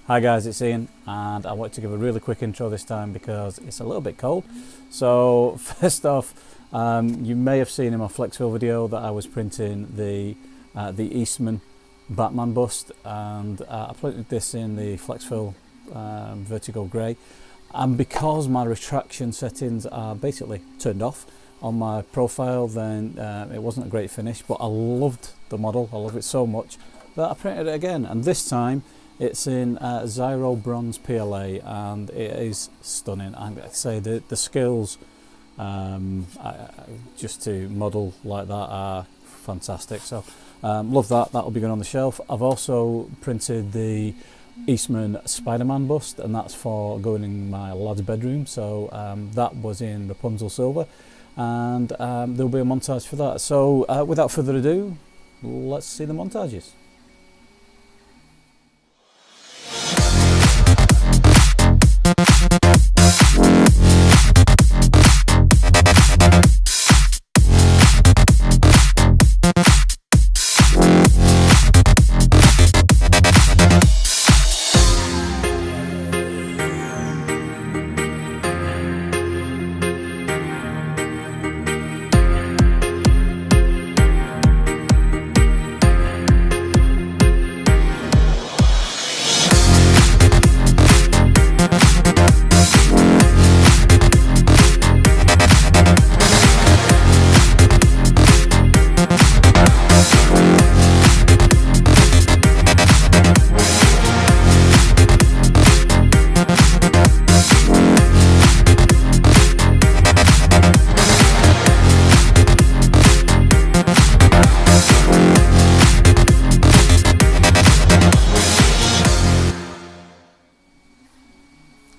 Hi guys, it's Ian, and I want to give a really quick intro this time because it's a little bit cold. So first off, you may have seen in my Flexfill video that I was printing the Eastman Batman bust, and I printed this in the Flexfill vertical grey, and because my retraction settings are basically turned off on my profile, then it wasn't a great finish, but I loved the model. I love it so much that I printed it again, and this time it's in Zyro Bronze PLA, and it is stunning. I'd say the skills just to model like that are fantastic. So love that. That'll be going on the shelf. I've also printed the Eastman Spider-Man bust, and that's for going in my lad's bedroom. So that was in Rapunzel Silver, and there'll be a montage for that. So without further ado, let's see the montages.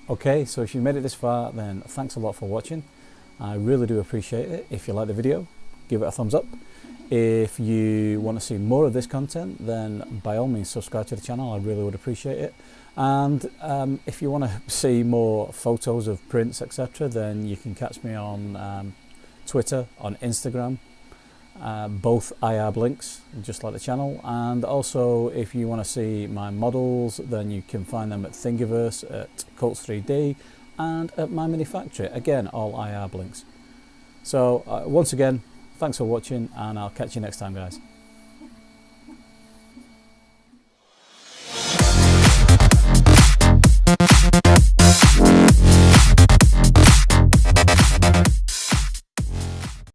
Okay, so if you made it this far, then thanks a lot for watching. I really do appreciate it. If you like the video, give it a thumbs up. If you want to see more of this content, then by all means subscribe to the channel. I really would appreciate it. And if you want to see more photos of prints, etc., then you can catch me on Twitter, on Instagram. Both I have links, just like the channel. And also, if you want to see my models, then you can find them at Thingiverse, at Colts 3D, and at my mini factory. Again, all I have links. So once again, thanks for watching, and I'll catch you next time, guys.